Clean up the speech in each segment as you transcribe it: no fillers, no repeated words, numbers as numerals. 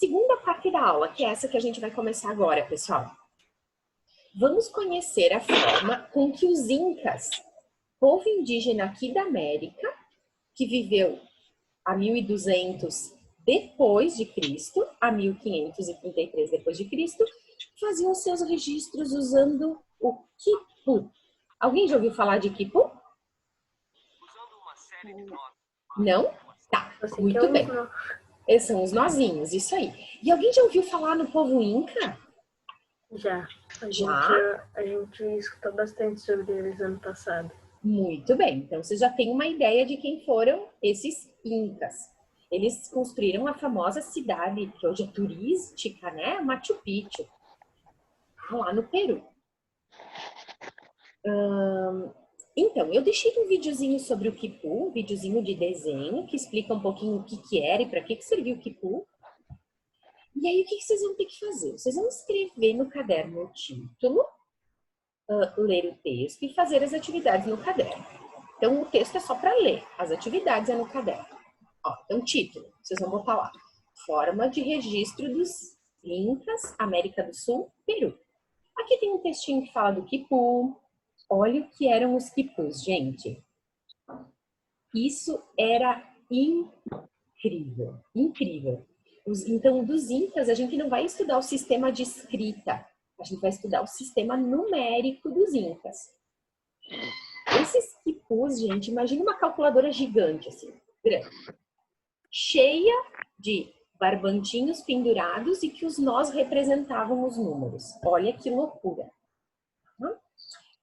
Segunda parte da aula, que é essa que a gente vai começar agora, pessoal. Vamos conhecer a forma com que os Incas, povo indígena aqui da América, que viveu a 1200 depois de Cristo, a 1533 depois de Cristo, faziam seus registros usando o quipu. Alguém já ouviu falar de quipu? Não? Tá, muito bem. Esses são os nozinhos, isso aí. E alguém já ouviu falar no povo Inca? Já. A gente escutou bastante sobre eles ano passado. Muito bem. Então, você já tem uma ideia de quem foram esses Incas. Eles construíram a famosa cidade, que hoje é turística, né? Machu Picchu, lá no Peru. Então, eu deixei um videozinho sobre o quipu, um videozinho de desenho, que explica um pouquinho o que era e para que serviu o quipu. E aí, o que vocês vão ter que fazer? Vocês vão escrever no caderno o título, ler o texto e fazer as atividades no caderno. Então, o texto é só para ler, as atividades é no caderno. Ó, então, título, vocês vão botar lá. Forma de registro dos Incas, América do Sul, Peru. Aqui tem um textinho que fala do quipu. Olha o que eram os quipus, gente. Isso era incrível, incrível. Então, dos Incas, a gente não vai estudar o sistema de escrita, a gente vai estudar o sistema numérico dos Incas. Esses quipus, gente, imagina uma calculadora gigante, assim, grande, cheia de barbantinhos pendurados e que os nós representavam os números. Olha que loucura.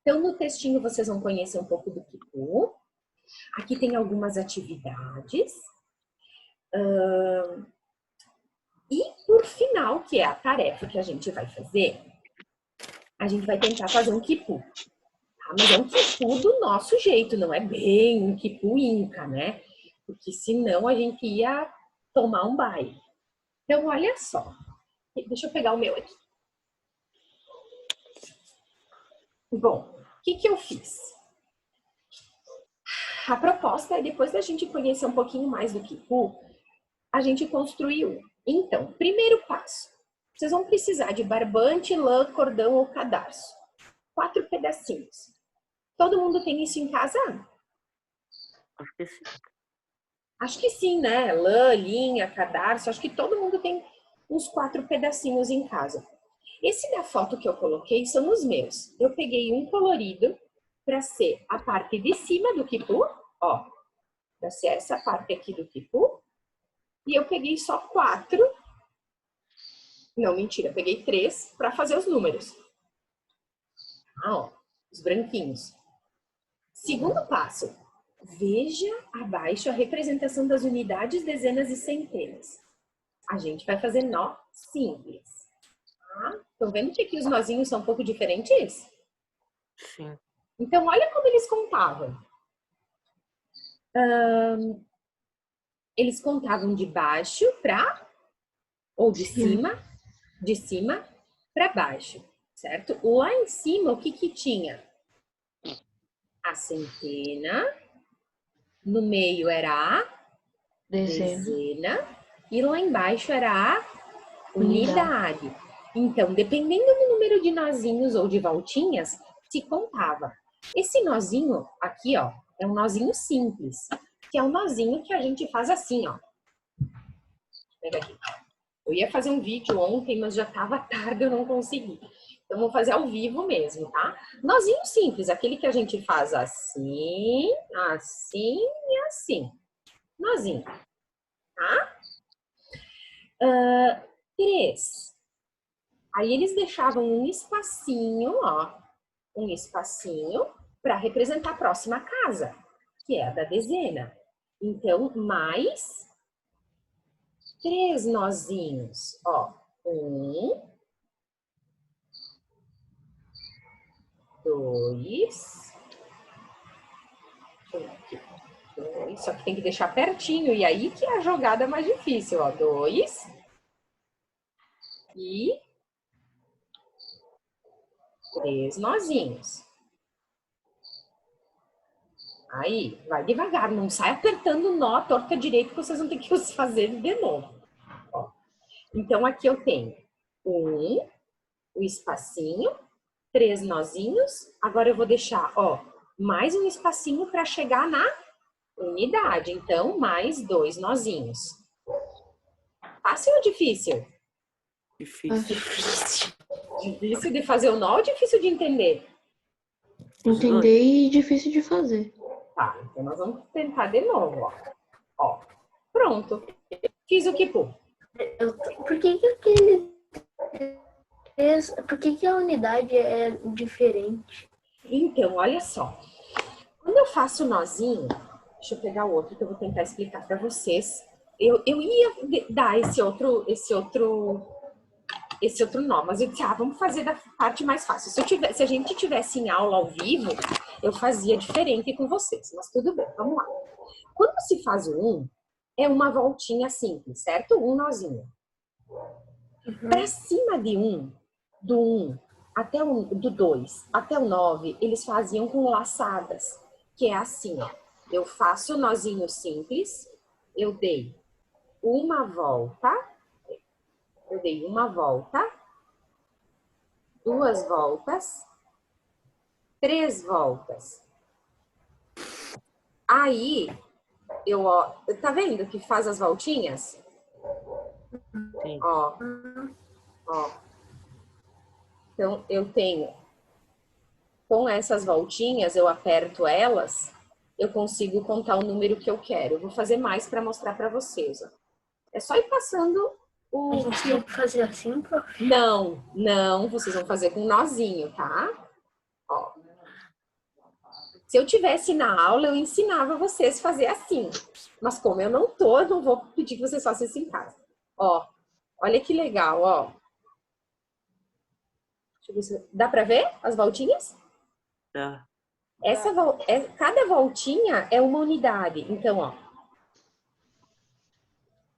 Então, no textinho vocês vão conhecer um pouco do quipu. Aqui tem algumas atividades. E, por final, que é a tarefa que a gente vai fazer, a gente vai tentar fazer um quipu. Tá? Mas é um quipu do nosso jeito, não é bem um quipu inca, né? Porque senão a gente ia tomar um baile. Então, olha só. Deixa eu pegar o meu aqui. Bom, o que eu fiz? A proposta é, depois da gente conhecer um pouquinho mais do quipu, a gente construiu. Então, primeiro passo. Vocês vão precisar de barbante, lã, cordão ou cadarço. 4 pedacinhos. Todo mundo tem isso em casa? Acho que sim. Acho que sim, né? Lã, linha, cadarço. Acho que todo mundo tem uns 4 pedacinhos em casa. Esse da foto que eu coloquei são os meus. Eu peguei um colorido para ser a parte de cima do quipu, ó. Para ser essa parte aqui do quipu. E eu peguei só 4. Não, mentira, eu peguei 3 para fazer os números. Ó, os branquinhos. Segundo passo, veja abaixo a representação das unidades, dezenas e centenas. A gente vai fazer nó simples. Tá? Estão vendo que aqui os nozinhos são um pouco diferentes? Sim. Então, olha como eles contavam. Eles contavam de baixo para, ou de cima para baixo, certo? Lá em cima, o que tinha? A centena, no meio era a dezena e lá embaixo era a unidade. Então, dependendo do número de nozinhos ou de voltinhas, se contava. Esse nozinho aqui, ó, é um nozinho simples, que é um nozinho que a gente faz assim, ó. Pega aqui. Eu ia fazer um vídeo ontem, mas já estava tarde, eu não consegui. Então, vou fazer ao vivo mesmo, tá? Nozinho simples, aquele que a gente faz assim, assim e assim. Nozinho, tá? 3. Aí eles deixavam um espacinho, ó, um espacinho para representar a próxima casa, que é a da dezena. Então, mais 3 nozinhos, ó. 1, 2, 2, só que tem que deixar pertinho, e aí que é a jogada mais difícil, ó. 2 e 3 nozinhos. Aí, vai devagar, não sai apertando o nó torta direito, que vocês vão ter que fazer de novo. Ó. Então, aqui eu tenho o espacinho, 3 nozinhos. Agora eu vou deixar, ó, mais um espacinho para chegar na unidade. Então, mais 2 nozinhos. Fácil ou difícil? Difícil. Difícil de fazer o nó ou difícil de entender? Entender e difícil de fazer. Tá, então nós vamos tentar de novo, ó. Ó, pronto. Fiz o quipu. Por que a unidade é diferente? Então, olha só. Quando eu faço o nozinho, deixa eu pegar o outro que eu vou tentar explicar para vocês. Eu ia dar esse outro nó, mas eu disse, vamos fazer da parte mais fácil. Se a gente tivesse em aula ao vivo, eu fazia diferente com vocês, mas tudo bem, vamos lá. Quando se faz o é uma voltinha simples, certo? Um nozinho. Para cima de do 2 até o 9, eles faziam com laçadas, que é assim, ó. Eu faço o nozinho simples, eu dei uma volta, 2 voltas, 3 voltas. Aí, tá vendo que faz as voltinhas? Sim. Ó. Então, eu tenho, com essas voltinhas, eu aperto elas, eu consigo contar o número que eu quero. Eu vou fazer mais para mostrar para vocês, ó. É só ir passando o... A gente tem que fazer assim, prof? Não, vocês vão fazer com nozinho, tá? Ó. Se eu tivesse na aula, eu ensinava vocês a fazer assim. Mas como eu não tô, eu não vou pedir que vocês façam isso em casa. Ó, olha que legal, ó. Deixa eu ver se... Dá pra ver as voltinhas? Tá. Cada voltinha é uma unidade. Então, ó.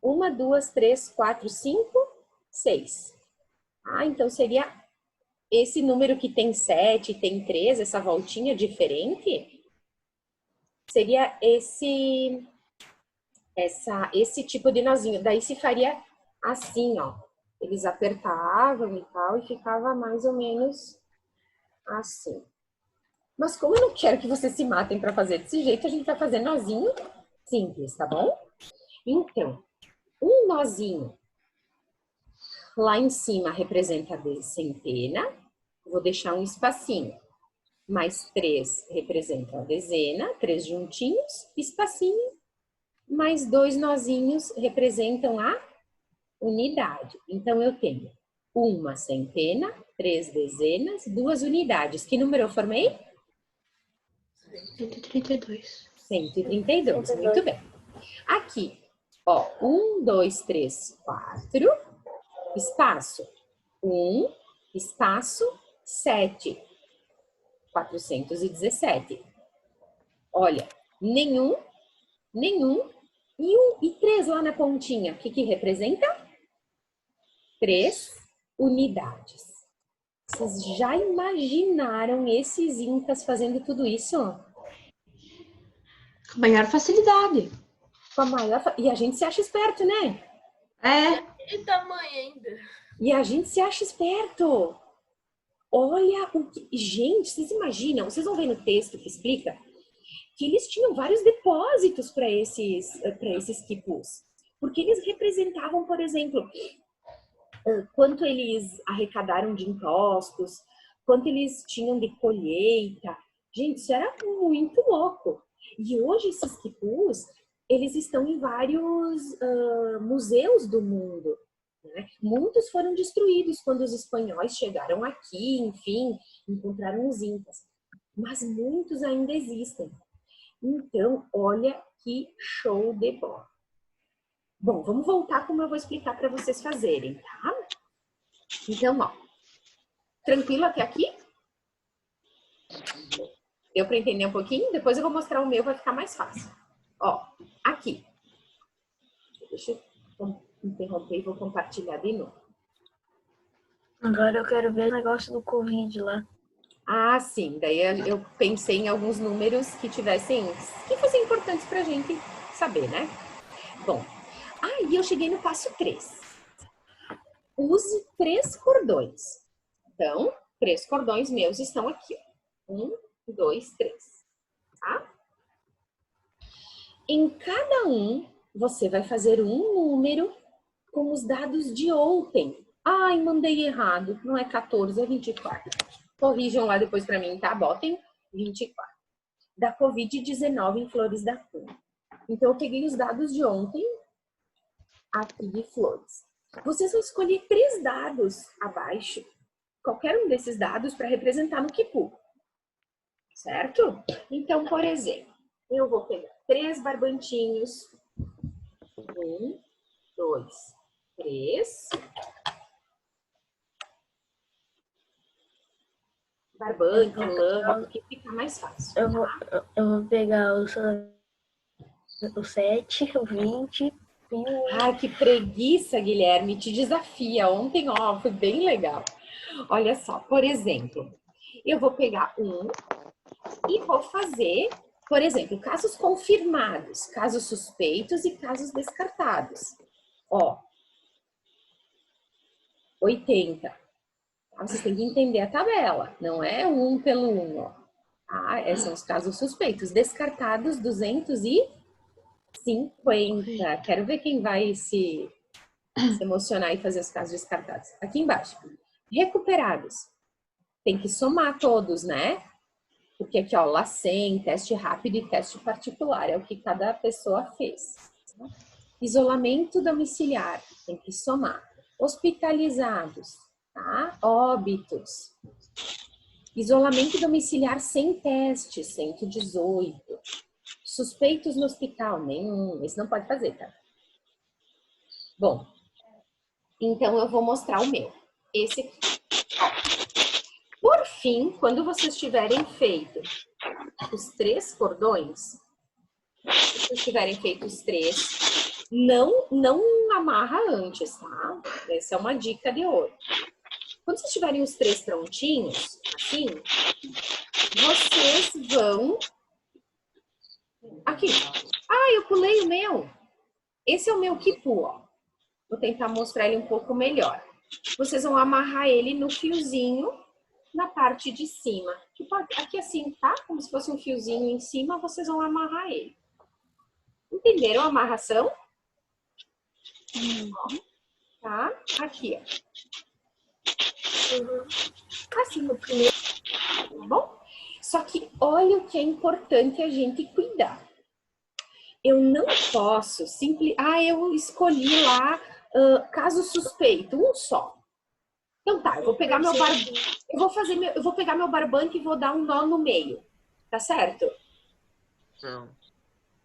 1, 2, 3, 4, 5, 6. Então seria esse número que tem 7, tem 3, essa voltinha diferente, seria esse tipo de nozinho. Daí se faria assim, ó. Eles apertavam e tal, e ficava mais ou menos assim. Mas como eu não quero que vocês se matem para fazer desse jeito, a gente vai fazer nozinho simples, tá bom? Então, um nozinho lá em cima representa a centena. Vou deixar um espacinho. Mais 3 representa a dezena, 3 juntinhos, espacinho. Mais 2 nozinhos representam a unidade. Então, eu tenho uma centena, 3 dezenas, 2 unidades. Que número eu formei? 132. 132, muito bem. Aqui, ó, 1, 2, 3, 4, espaço 1, espaço 7, 417. Olha, nenhum e 3 lá na pontinha. O que representa? 3 unidades. Vocês já imaginaram esses incas fazendo tudo isso? Com maior facilidade. E a gente se acha esperto, né? E tamanho ainda? E a gente se acha esperto. Olha o que... Gente, vocês imaginam? Vocês vão ver no texto que explica que eles tinham vários depósitos para esses quipus. Porque eles representavam, por exemplo, quanto eles arrecadaram de impostos, quanto eles tinham de colheita. Gente, isso era muito louco. E hoje esses quipus, eles estão em vários museus do mundo. Né? Muitos foram destruídos quando os espanhóis chegaram aqui, enfim, encontraram os incas. Mas muitos ainda existem. Então, olha que show de bola. Bom, vamos voltar como eu vou explicar para vocês fazerem, tá? Então, ó, tranquilo até aqui? Deu para entender um pouquinho? Depois eu vou mostrar o meu, vai ficar mais fácil. Ó, aqui. Deixa eu interromper e vou compartilhar de novo. Agora eu quero ver o negócio do Covid lá. Ah, sim. Daí eu pensei em alguns números que fossem importantes pra gente saber, né? Bom, aí eu cheguei no passo 3. use 3 cordões. Então, 3 cordões meus estão aqui. 1, 2, 3. Tá? Em cada um, você vai fazer um número com os dados de ontem. Ai, mandei errado. Não é 14, é 24. Corrijam lá depois para mim, tá? Botem 24. Da Covid-19 em Flores da Cunha. Então, eu peguei os dados de ontem aqui de Flores. Vocês vão escolher 3 dados abaixo, qualquer um desses dados para representar no quipu. Certo? Então, por exemplo, eu vou pegar 3 barbantinhos. 1, 2, 3. Barbante, lã, que fica mais fácil. Eu vou pegar o 7, o 20 e o... Ai, que preguiça, Guilherme. Te desafia. Ontem, ó, foi bem legal. Olha só, por exemplo, eu vou pegar um e vou fazer, por exemplo, casos confirmados, casos suspeitos e casos descartados. Ó, 80. Vocês têm que entender a tabela, não é 1 pelo 1, ó. Ah, esses são os casos suspeitos. Descartados, 250. Quero ver quem vai se emocionar e fazer os casos descartados. Aqui embaixo. Recuperados. Tem que somar todos, né? Porque aqui, ó, LACEN, teste rápido e teste particular. É o que cada pessoa fez. Isolamento domiciliar. Tem que somar. Hospitalizados. Tá? Óbitos. Isolamento domiciliar sem teste, 118. Suspeitos no hospital, nenhum. Esse não pode fazer, tá? Bom, então eu vou mostrar o meu. Esse aqui. Por fim, quando vocês tiverem feito os 3 cordões, se vocês tiverem feito os 3, não amarra antes, tá? Essa é uma dica de ouro. Quando vocês tiverem os 3 prontinhos, assim, vocês vão... Aqui. Ah, eu pulei o meu. Esse é o meu quipu, ó. Vou tentar mostrar ele um pouco melhor. Vocês vão amarrar ele no fiozinho na parte de cima. Tipo aqui assim, tá? Como se fosse um fiozinho em cima, vocês vão amarrar ele. Entenderam a amarração? Tá? Aqui, ó. Assim, no primeiro. Tá bom? Só que olha o que é importante a gente cuidar. Eu não posso eu escolhi lá caso suspeito, um só. Então tá, eu vou pegar meu eu vou pegar meu barbante e vou dar um nó no meio. Tá certo? Não.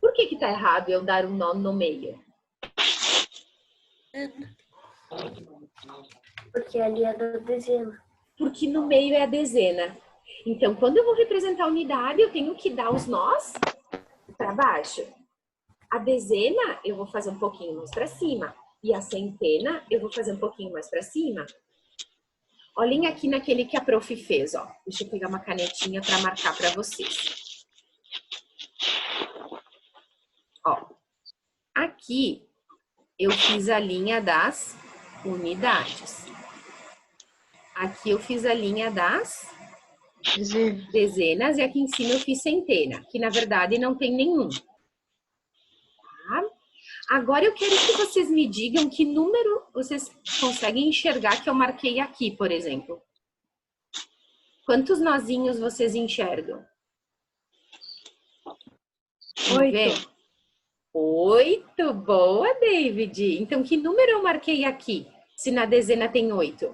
Por que tá errado eu dar um nó no meio? Porque ali é da dezena. Porque no meio é a dezena. Então, quando eu vou representar a unidade, eu tenho que dar os nós para baixo. A dezena, eu vou fazer um pouquinho mais para cima. E a centena, eu vou fazer um pouquinho mais para cima. Olhem aqui naquele que a prof fez, ó. Deixa eu pegar uma canetinha para marcar para vocês. Ó. Aqui, eu fiz a linha das unidades. Aqui eu fiz a linha das dezenas e aqui em cima eu fiz centena, que na verdade não tem nenhum. Tá? Agora eu quero que vocês me digam que número vocês conseguem enxergar que eu marquei aqui, por exemplo. Quantos nozinhos vocês enxergam? 8. 8, boa, David. Então, que número eu marquei aqui, se na dezena tem 8?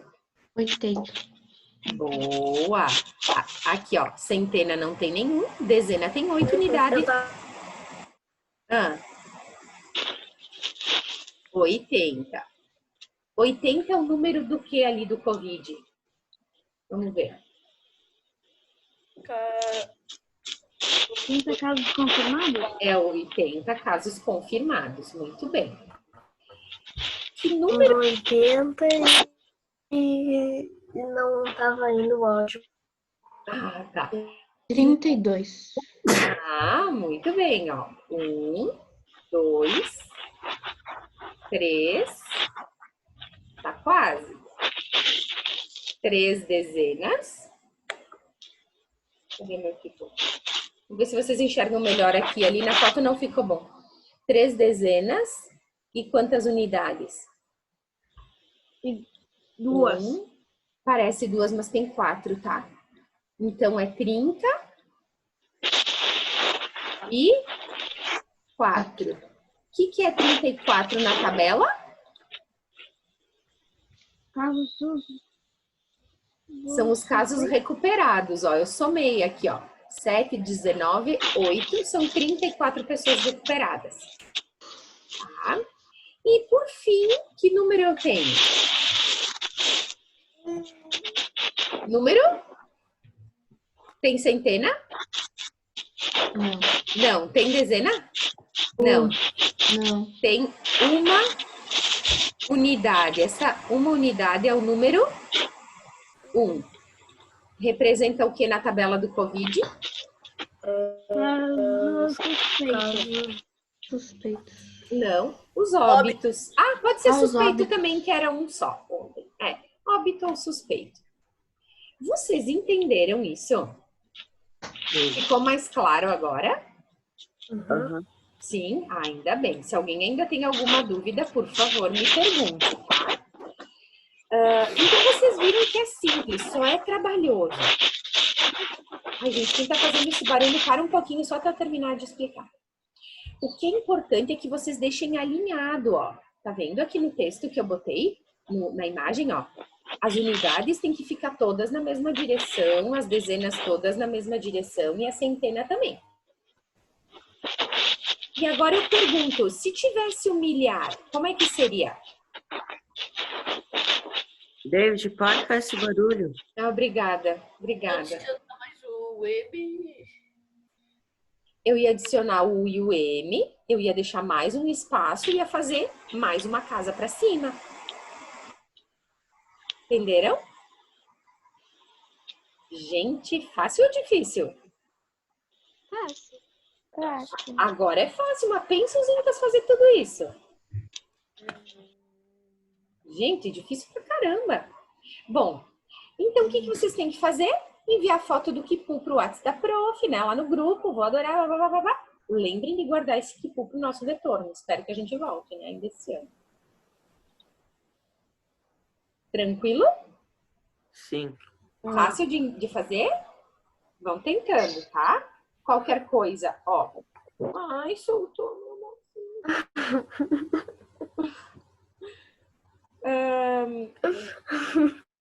80. Boa. Aqui, ó, centena não tem nenhum, dezena tem 8 unidades. 80. 80 é o número do que ali do Covid? Vamos ver. 80 casos confirmados? É 80 casos confirmados. Muito bem. Que número? 80 e não estava indo o áudio. Ah, tá. 32. Ah, muito bem, ó. 1, 2, 3. Tá quase. 3 dezenas. Cadê meu quipu? Vamos ver se vocês enxergam melhor aqui. Ali na foto não ficou bom. 3 dezenas. E quantas unidades? 2. Parece 2, mas tem 4, tá? Então, é 30 e 4. O que é 34 na tabela? São os casos recuperados, ó. Eu somei aqui, ó. 7, 19, 8. São 34 pessoas recuperadas. Tá? E, por fim, que número eu tenho? Número? Tem centena? Não. Não. Tem dezena? Não. Não. Tem uma unidade. Essa uma unidade é o número 1. Representa o que na tabela do Covid? Suspeitos. Não, os óbitos. Ah, pode ser os suspeito óbitos. também, que era um só ontem. É, óbito ou suspeito. Vocês entenderam isso? Ficou mais claro agora? Uhum. Sim, ainda bem. Se alguém ainda tem alguma dúvida, por favor, me pergunte, tá? Então, vocês viram que é simples, só é trabalhoso. Ai, gente, quem tá fazendo esse barulho, para um pouquinho só para terminar de explicar. O que é importante é que vocês deixem alinhado, ó. Tá vendo aqui no texto que eu botei, na imagem, ó? As unidades têm que ficar todas na mesma direção, as dezenas todas na mesma direção e a centena também. E agora eu pergunto, se tivesse um milhar, como é que seria? David, para com esse barulho. Ah, obrigada, obrigada. Mais o web. Eu ia adicionar o U e o M, eu ia deixar mais um espaço e ia fazer mais uma casa para cima. Entenderam? Gente, fácil ou difícil? Fácil. Agora é fácil, mas pensa os incas fazer tudo isso. Gente, difícil pra caramba. Bom, então o que vocês têm que fazer? Enviar foto do quipu pro WhatsApp da prof, né? Lá no grupo, vou adorar, blá, blá, blá, blá. Lembrem de guardar esse quipu pro nosso retorno. Espero que a gente volte, né? Ainda esse ano. Tranquilo? Sim. Fácil de fazer? Vão tentando, tá? Qualquer coisa, ó. Ai, soltou meu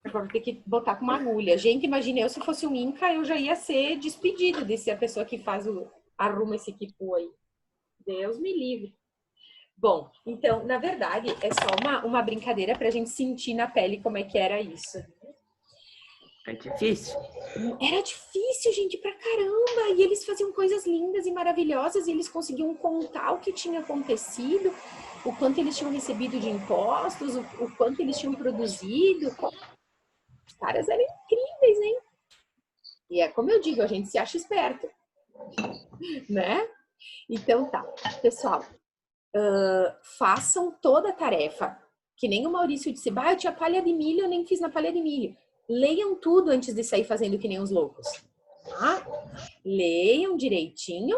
Agora vou ter que botar com uma agulha. Gente, imagine eu se fosse um Inca, eu já ia ser despedido de ser a pessoa que arruma esse quipu aí. Deus me livre. Bom, então, na verdade, é só uma brincadeira pra gente sentir na pele como é que era isso. É difícil? Era difícil, gente, pra caramba. E eles faziam coisas lindas e maravilhosas e eles conseguiam contar o que tinha acontecido, o quanto eles tinham recebido de impostos, o quanto eles tinham produzido. Os caras eram incríveis, hein? E é como eu digo, a gente se acha esperto, né? Então tá, pessoal, façam toda a tarefa. Que nem o Maurício disse, eu tinha palha de milho, eu nem fiz na palha de milho. Leiam tudo antes de sair fazendo que nem os loucos. Tá? Leiam direitinho